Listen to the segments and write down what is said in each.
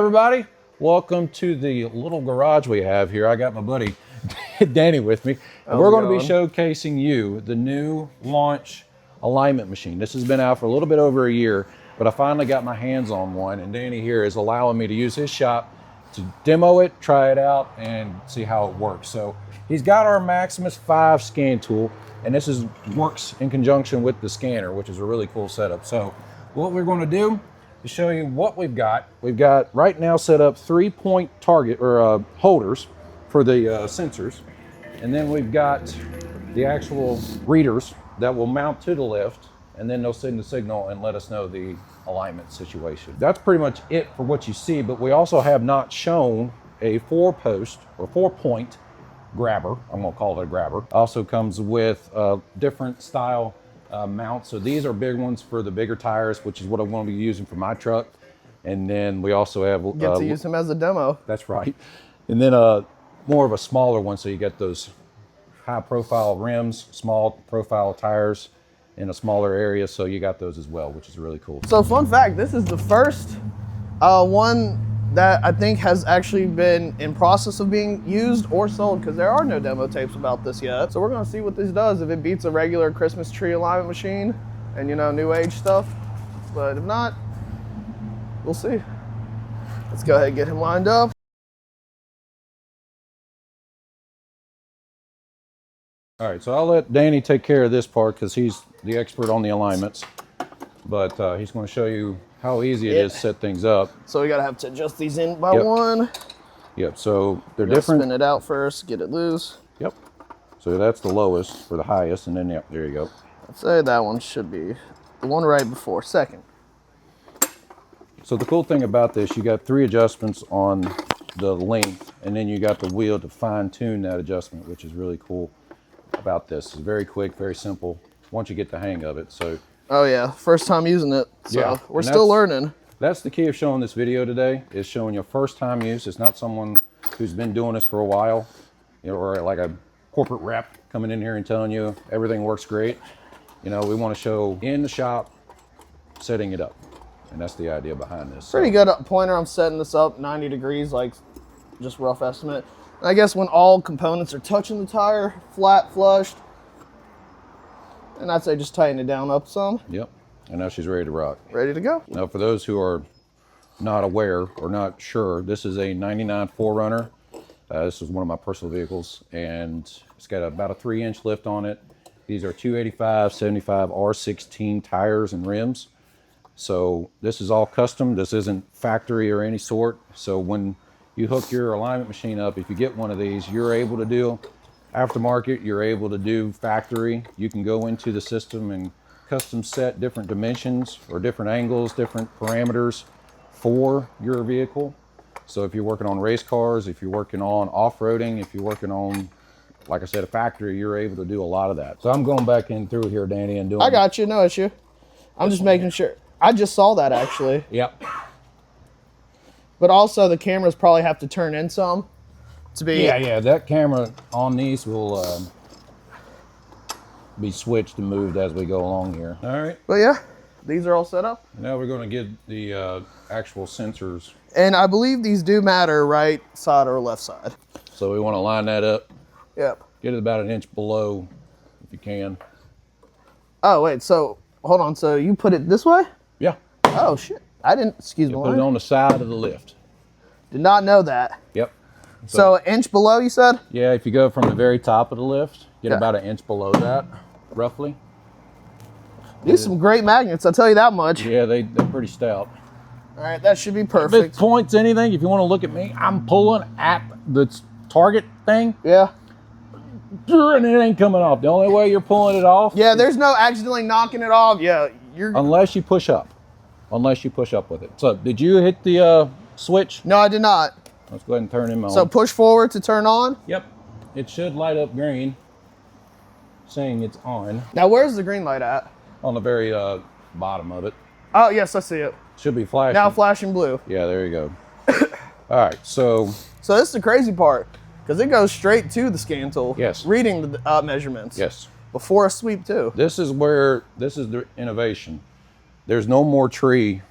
Everybody, welcome to the little garage we have here. I got my buddy Danny with me. And we're going to be showcasing you the new launch alignment machine. This has been out for a little bit over a year, but I finally got my hands on one, and Danny here is allowing me to use his shop to demo it, try it out, and see how it works. So he's got our Maximus 5 scan tool, and this works in conjunction with the scanner, which is a really cool setup. So what we're going to do to show you what we've got right now set up 3-point target or holders for the sensors, and then we've got the actual readers that will mount to the lift, and then they'll send the signal and let us know the alignment situation. That's pretty much it for what you see, but we also have not shown a 4-post or 4-point grabber. I'm gonna call it a grabber. Also comes with different style mounts. So these are big ones for the bigger tires, which is what I'm going to be using for my truck. And then we also have get to use them as a demo. That's right. And then more of a smaller one, so you get those high profile rims, small profile tires in a smaller area, so you got those as well, which is really cool. So fun fact, this is the first one that I think has actually been in process of being used or sold, because there are no demo tapes about this yet. So we're gonna see what this does, if it beats a regular Christmas tree alignment machine and, you know, new age stuff. But if not, we'll see. Let's go ahead and get him lined up. All right, so I'll let Danny take care of this part because he's the expert on the alignments, but he's going to show you how easy it is to set things up. So we gotta have to adjust these in by one. Yep, so they're different. Spin it out first, get it loose. Yep, so that's the lowest for the highest, and then, yep, there you go. I'd say that one should be the one right before, second. So the cool thing about this, you got 3 adjustments on the length, and then you got the wheel to fine tune that adjustment, which is really cool about this. It's very quick, very simple once you get the hang of it. So oh yeah, first time using it, so yeah, we're still learning. That's the key of showing this video today, is showing your first time use. It's not someone who's been doing this for a while, you know, or like a corporate rep coming in here and telling you everything works great. You know, we want to show in the shop setting it up, and that's the idea behind this. Pretty good pointer. I'm setting this up 90 degrees, like just rough estimate. I guess when all components are touching the tire, flat, flushed, and I'd say just tighten it down up some. Yep, and now she's ready to rock. Ready to go. Now for those who are not aware or not sure, this is a 99 4Runner. This is one of my personal vehicles, and it's got about a 3-inch lift on it. These are 285/75 R16 tires and rims. So this is all custom. This isn't factory or any sort. So when you hook your alignment machine up, if you get one of these, you're able to do aftermarket, you're able to do factory. You can go into the system and custom set different dimensions or different angles, different parameters for your vehicle. So if you're working on race cars, if you're working on off-roading, if you're working on, like I said, a factory, you're able to do a lot of that. So I'm going back in through here, Danny, and doing... I got you, no issue. I'm just making sure. I just saw that, actually. Yep. But also the cameras probably have to turn in some to be... Yeah, that camera on these will be switched and moved as we go along here. All right. But yeah, these are all set up. Now we're going to get the actual sensors. And I believe these do matter, right side or left side. So we want to line that up. Yep. Get it about 1 inch below if you can. Oh, wait, so hold on. So you put it this way? Yeah. Oh, shit. I didn't, excuse me. Put it on the side of the lift. Did not know that. Yep. So 1 inch below, you said? Yeah, if you go from the very top of the lift, get about 1 inch below that, roughly. These are some great magnets, I'll tell you that much. Yeah, they're pretty stout. All right, that should be perfect. If it points anything, if you want to look at me, I'm pulling at the target thing. Yeah. And it ain't coming off. The only way you're pulling it off. Yeah, there's no accidentally knocking it off. Yeah, you're... Unless you push up. Unless you push up with it. So, did you hit the switch? No, I did not. Let's go ahead and turn him on. So push forward to turn on? Yep. It should light up green, saying it's on. Now, where's the green light at? On the very bottom of it. Oh, yes, I see it. Should be flashing. Now flashing blue. Yeah, there you go. All right, so this is the crazy part, because it goes straight to the scan tool. Yes. Reading the measurements. Yes. Before a sweep, too. This is the innovation. There's no more tree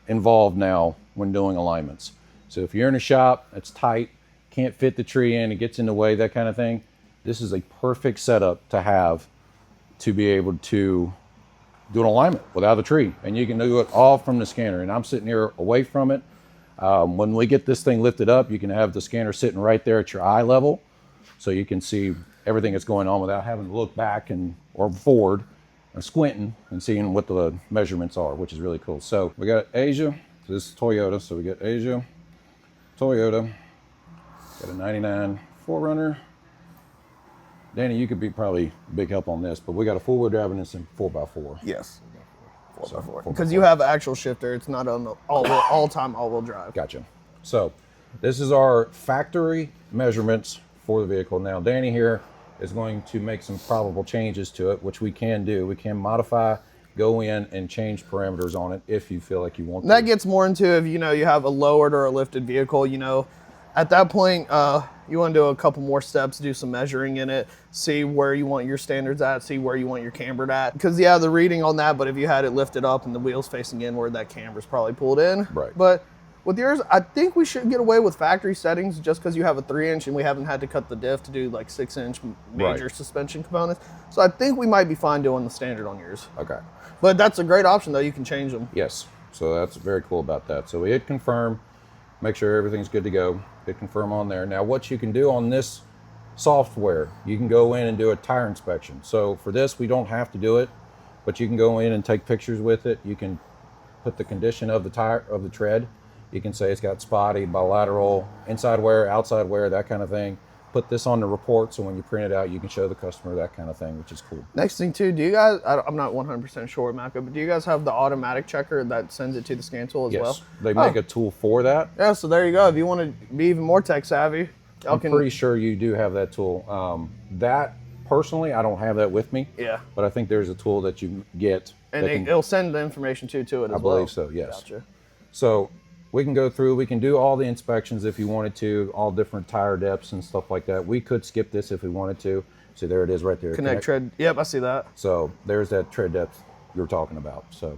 involved now when doing alignments. So if you're in a shop, it's tight, can't fit the tree in, it gets in the way, that kind of thing, this is a perfect setup to have to be able to do an alignment without a tree. And you can do it all from the scanner. And I'm sitting here away from it. When we get this thing lifted up, you can have the scanner sitting right there at your eye level, so you can see everything that's going on without having to look back or forward and squinting and seeing what the measurements are, which is really cool. So we got Asia, so this is Toyota, so we got Asia, Toyota, got a 99 4Runner. Danny, you could be probably a big help on this, but we got a four-wheel drive and it's in 4x4. Yes. 4x4. Because you have an actual shifter, it's not on the all-time all-wheel drive. Gotcha. So this is our factory measurements for the vehicle. Now, Danny here is going to make some probable changes to it, which we can do. We can modify, go in and change parameters on it if you feel like you want to. That gets more into if you have a lowered or a lifted vehicle. At that point, you want to do a couple more steps, do some measuring in it, see where you want your standards at, see where you want your cambered at. Because the reading on that, but if you had it lifted up and the wheels facing inward, that camber's probably pulled in. Right. But with yours, I think we should get away with factory settings just because you have a 3-inch and we haven't had to cut the diff to do like 6-inch major suspension components. So I think we might be fine doing the standard on yours. Okay. But that's a great option though, you can change them. Yes, so that's very cool about that. So we hit confirm, make sure everything's good to go, hit confirm on there. Now what you can do on this software, you can go in and do a tire inspection. So for this, we don't have to do it, but you can go in and take pictures with it. You can put the condition of the tire, of the tread. You can say it's got spotty, bilateral, inside wear, outside wear, that kind of thing. Put this on the report, so when you print it out, you can show the customer that kind of thing, which is cool. Next thing too, do you guys, I'm not 100% sure, Matco, but do you guys have the automatic checker that sends it to the scan tool as well? Yes, they make a tool for that. Yeah, so there you go. If you want to be even more tech savvy, I'm pretty sure you do have that tool. That, personally, I don't have that with me. Yeah. But I think there's a tool that you get. And it'll send the information to it as well. I believe so, yes. Gotcha. So we can go through, we can do all the inspections if you wanted to, all different tire depths and stuff like that. We could skip this if we wanted to. See, there it is right there. Connect tread. Yep, I see that. So there's that tread depth you were talking about. So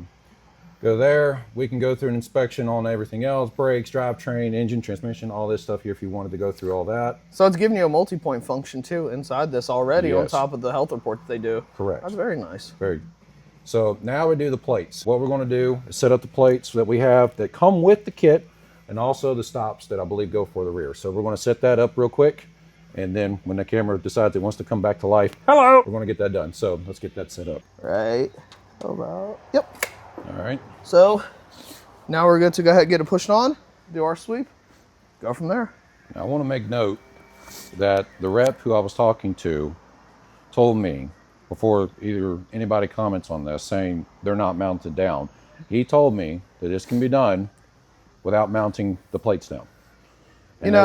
go there. We can go through an inspection on everything else, brakes, drivetrain, engine, transmission, all this stuff here if you wanted to go through all that. So it's giving you a multi-point function too inside this already on Yes. top of the health report that they do. Correct. That's very nice. Very. So now we do the plates. What we're going to do is set up the plates that we have that come with the kit, and also the stops that I believe go for the rear. So we're going to set that up real quick, and then when the camera decides it wants to come back to life, hello, we're going to get that done. So let's get that set up. Right. About. Yep. All right. So now we're good to go ahead and get it pushed on, do our sweep, go from there. Now I want to make note that the rep who I was talking to told me, before either anybody comments on this saying they're not mounted down, he told me that this can be done without mounting the plates down. And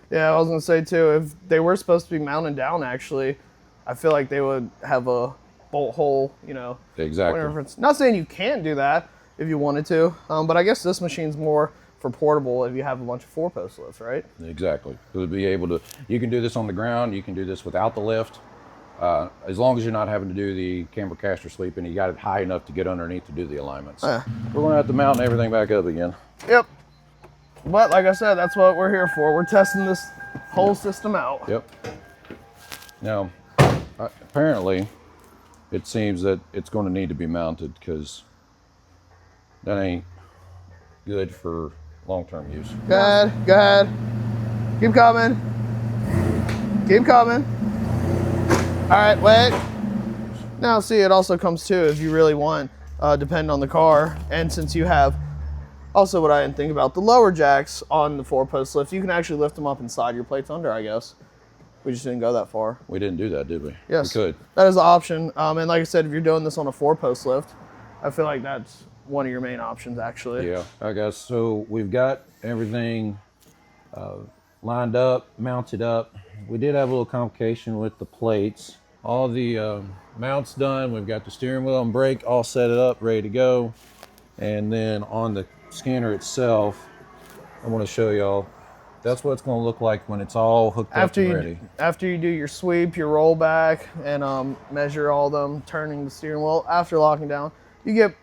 yeah, I was gonna say too, if they were supposed to be mounted down, actually, I feel like they would have a bolt hole, Exactly. Reference. Not saying you can't do that if you wanted to, but I guess this machine's more for portable if you have a bunch of 4-post lifts, right? Exactly. It would be able to, you can do this on the ground, you can do this without the lift, as long as you're not having to do the camber caster sweep and you got it high enough to get underneath to do the alignments. We're gonna have to mount everything back up again. Yep. But like I said, that's what we're here for. We're testing this whole system out. Yep. Now, apparently, it seems that it's going to need to be mounted because that ain't good for long-term use. Go ahead, go ahead. Keep coming. Keep coming. All right, wait. Now, see, it also comes too if you really want, depending on the car. And since you have, also what I didn't think about, the lower jacks on the 4-post lift, you can actually lift them up and slide your plates under, I guess. We just didn't go that far. We didn't do that, did we? Yes. We could. That is an option. And like I said, if you're doing this on a 4-post lift, I feel like that's one of your main options, actually. Yeah, I guess. So we've got everything lined up, mounted up. We did have a little complication with the plates. All the mounts done. We've got the steering wheel and brake all set it up, ready to go. And then on the scanner itself, I want to show y'all, that's what it's going to look like when it's all hooked up and ready. After you do your sweep, your rollback, and measure all them, turning the steering wheel, after locking down, you get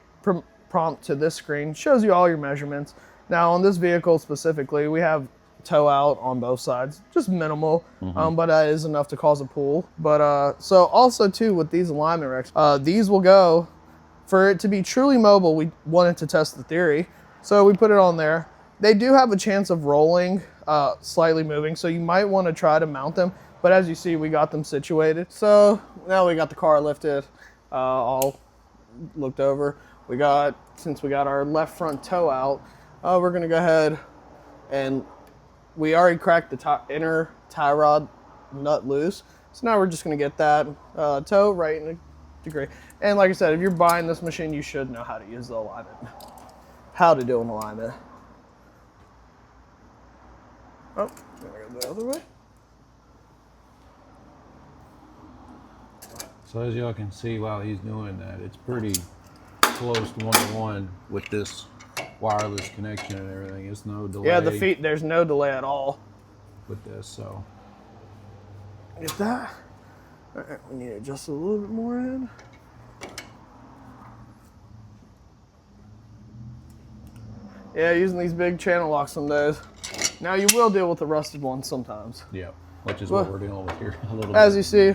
prompt to this screen, shows you all your measurements. Now on this vehicle specifically, we have tow out on both sides, just minimal, but that is enough to cause a pull. But so also too with these alignment racks, these will go, for it to be truly mobile, we wanted to test the theory. So we put it on there. They do have a chance of rolling, slightly moving, so you might want to try to mount them. But as you see, we got them situated. So now we got the car lifted, all looked over. Since we got our left front toe out, we're gonna go ahead and we already cracked the inner tie rod nut loose. So now we're just gonna get that toe right in a degree. And like I said, if you're buying this machine, you should know how to use the alignment, how to do an alignment. Oh, gotta go the other way. So as y'all can see while he's doing that, it's pretty close to one-to-one with this wireless connection and everything. It's no delay. Yeah, there's no delay at all with this, so. Get that. All right, we need to adjust a little bit more in. Yeah, using these big channel locks some days. Now you will deal with the rusted ones sometimes. Yeah, which is what we're dealing with here a little bit. As you see,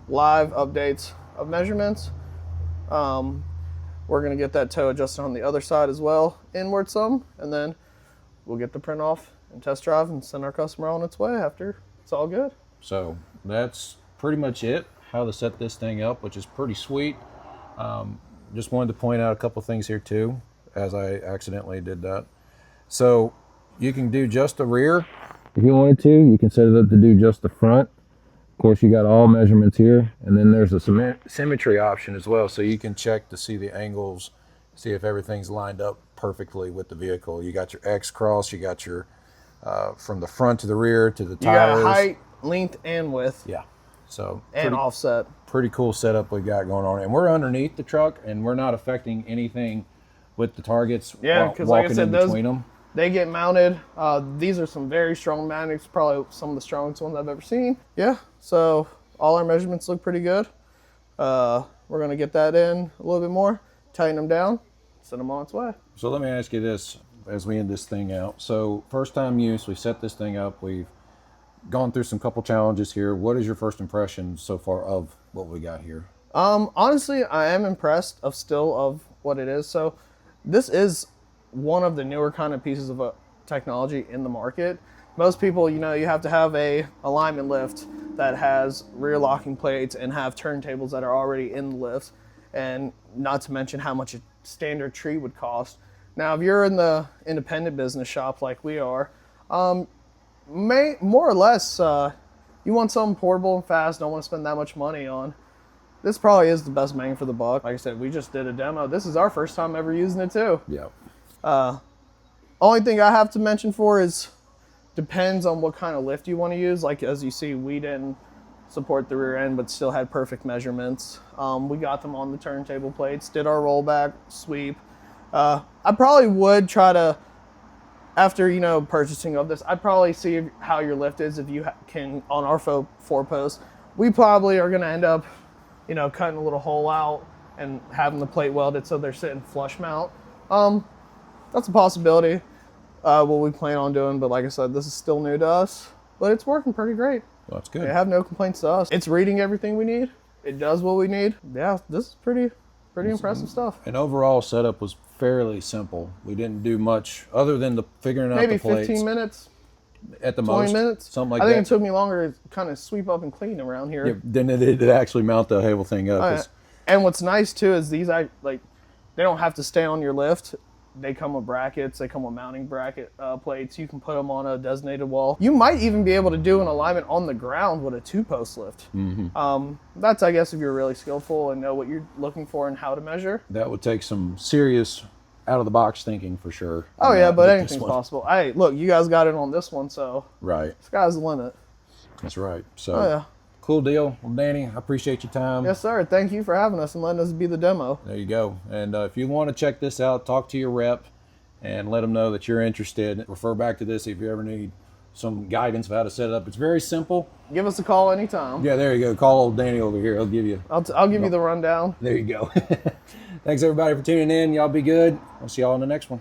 live updates of measurements. We're gonna get that toe adjusted on the other side as well, inward some, and then we'll get the print off and test drive and send our customer on its way after it's all good. So that's pretty much it, how to set this thing up, which is pretty sweet. Just wanted to point out a couple things here too, as I accidentally did that. So you can do just the rear if you wanted to. You can set it up to do just the front. Of course, you got all measurements here, and then there's a symmetry option as well, so you can check to see the angles, see if everything's lined up perfectly with the vehicle. You got your X cross, you got your from the front to the rear to the tires. You got height, length, and width. Yeah, so and offset. Pretty cool setup we got going on, and we're underneath the truck, and we're not affecting anything with the targets. Yeah, because like I said, between them. They get mounted. These are some very strong magnets, probably some of the strongest ones I've ever seen. Yeah, so all our measurements look pretty good. We're gonna get that in a little bit more, tighten them down, send them on its way. So let me ask you this as we end this thing out. So first time use, we set this thing up, we've gone through some couple challenges here. What is your first impression so far of what we got here? Honestly, I am impressed of what it is. So this is one of the newer kind of pieces of technology in the market. Most people, you have to have a alignment lift that has rear locking plates and have turntables that are already in the lift, and not to mention how much a standard tree would cost. Now, if you're in the independent business shop like we are, more or less, you want something portable and fast, don't want to spend that much money on. This probably is the best bang for the buck. Like I said, we just did a demo. This is our first time ever using it too. Yeah. Only thing I have to mention is depends on what kind of lift you want to use. Like as you see, we didn't support the rear end, but still had perfect measurements. We got them on the turntable plates, did our rollback, sweep. I probably would try to, after purchasing of this, I'd probably see how your lift is if you can on our 4-post. We probably are going to end up, cutting a little hole out and having the plate welded so they're sitting flush mount. That's a possibility, what we plan on doing, but like I said, this is still new to us, but it's working pretty great. Well, that's good. They have no complaints to us. It's reading everything we need. It does what we need. Yeah, this is pretty impressive stuff. And overall setup was fairly simple. We didn't do much other than figuring out maybe the plates. 15 minutes. At the 20 most. minutes. Something like that. I think it took me longer to kind of sweep up and clean around here. Yeah, than it did to actually mount the whole thing up. And what's nice too is these, they don't have to stay on your lift. They come with brackets. They come with mounting bracket plates. You can put them on a designated wall. You might even be able to do an alignment on the ground with a 2-post lift. Mm-hmm. That's, I guess, if you're really skillful and know what you're looking for and how to measure. That would take some serious out-of-the-box thinking for sure. Oh, yeah, but anything's possible. Hey, look, you guys got it on this one, so right. Sky's the limit. That's right. So, oh, yeah. Cool deal. Well, Danny, I appreciate your time. Yes, sir. Thank you for having us and letting us be the demo. There you go. And if you want to check this out, talk to your rep and let them know that you're interested. Refer back to this if you ever need some guidance of how to set it up. It's very simple. Give us a call anytime. Yeah, there you go. Call old Danny over here. He'll give you. I'll give you the rundown. There you go. Thanks everybody for tuning in. Y'all be good. I'll see y'all in the next one.